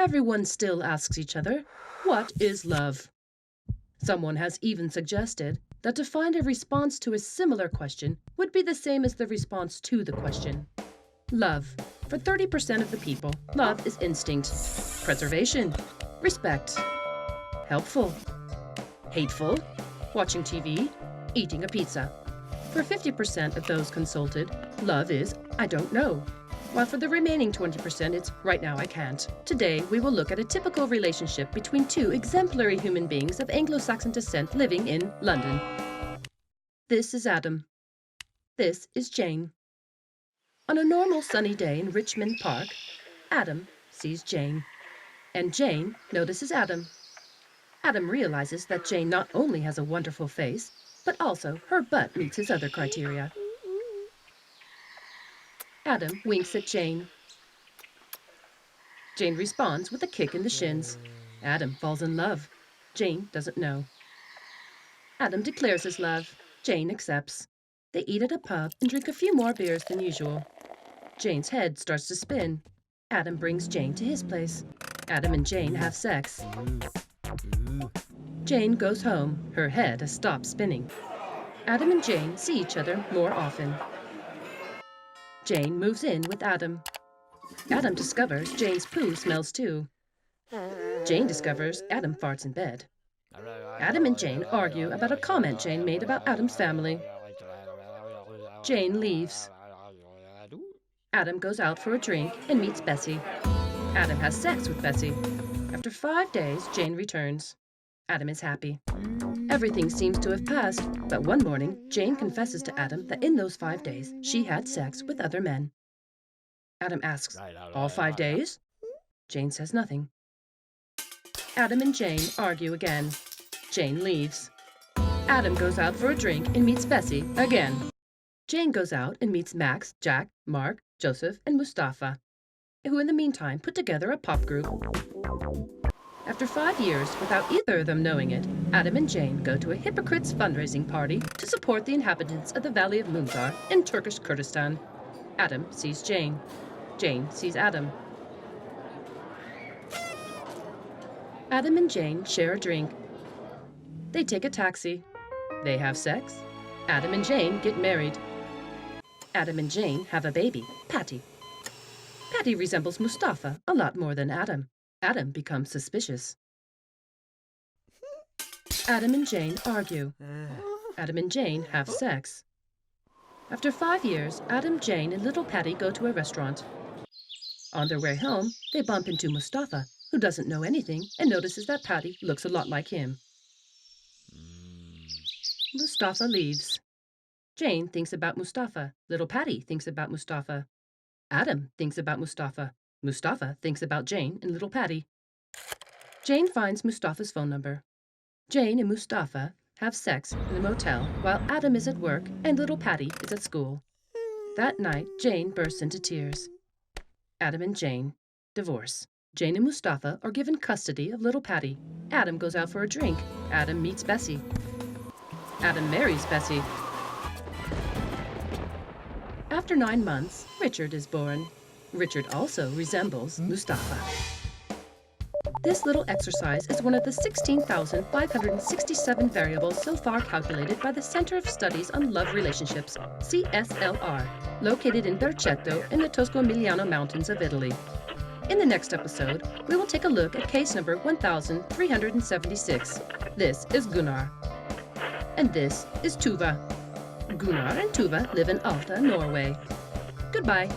everyone still asks each other, what is love? Someone has even suggested that to find a response to a similar question would be the same as the response to the question. Love. For 30% of the people, love is instinct, preservation, respect, helpful, hateful, watching TV, eating a pizza. For 50% of those consulted, love is I don't know. While for the remaining 20%, it's right now I can't. Today, we will look at a typical relationship between two exemplary human beings of Anglo-Saxon descent living in London. This is Adam. This is Jane. On a normal sunny day in Richmond Park, Adam sees Jane. And Jane notices Adam. Adam realizes that Jane not only has a wonderful face, but also her butt meets his other criteria. Adam winks at Jane. Jane responds with a kick in the shins. Adam falls in love. Jane doesn't know. Adam declares his love. Jane accepts. They eat at a pub and drink a few more beers than usual. Jane's head starts to spin. Adam brings Jane to his place. Adam and Jane have sex. Jane goes home. Her head has stopped spinning. Adam and Jane see each other more often. Jane moves in with Adam. Adam discovers Jane's poo smells too. Jane discovers Adam farts in bed. Adam and Jane argue about a comment Jane made about Adam's family. Jane leaves. Adam goes out for a drink and meets Bessie. Adam has sex with Bessie. After 5 days, Jane returns. Adam is happy. Everything seems to have passed, but one morning, Jane confesses to Adam that in those 5 days, she had sex with other men. Adam asks, all 5 days? Jane says nothing. Adam and Jane argue again. Jane leaves. Adam goes out for a drink and meets Bessie again. Jane goes out and meets Max, Jack, Mark, Joseph, and Mustafa, who in the meantime put together a pop group. After 5 years, without either of them knowing it, Adam and Jane go to a hypocrites fundraising party to support the inhabitants of the Valley of Munzar in Turkish Kurdistan. Adam sees Jane. Jane sees Adam. Adam and Jane share a drink. They take a taxi. They have sex. Adam and Jane get married. Adam and Jane have a baby, Patty. Patty resembles Mustafa a lot more than Adam. Adam becomes suspicious. Adam and Jane argue. Adam and Jane have sex. After 5 years, Adam, Jane, and little Patty go to a restaurant. On their way home, they bump into Mustafa, who doesn't know anything and notices that Patty looks a lot like him. Mustafa leaves. Jane thinks about Mustafa. Little Patty thinks about Mustafa. Adam thinks about Mustafa. Mustafa thinks about Jane and little Patty. Jane finds Mustafa's phone number. Jane and Mustafa have sex in a motel while Adam is at work and little Patty is at school. That night, Jane bursts into tears. Adam and Jane divorce. Jane and Mustafa are given custody of little Patty. Adam goes out for a drink. Adam meets Bessie. Adam marries Bessie. After 9 months, Richard is born. Richard also resembles Mustafa. This little exercise is one of the 16,567 variables so far calculated by the Center of Studies on Love Relationships, CSLR, located in Bercetto in the Tosco-Emiliano Mountains of Italy. In the next episode, we will take a look at case number 1376. This is Gunnar. And this is Tuva. Gunnar and Tuva live in Alta, Norway. Goodbye.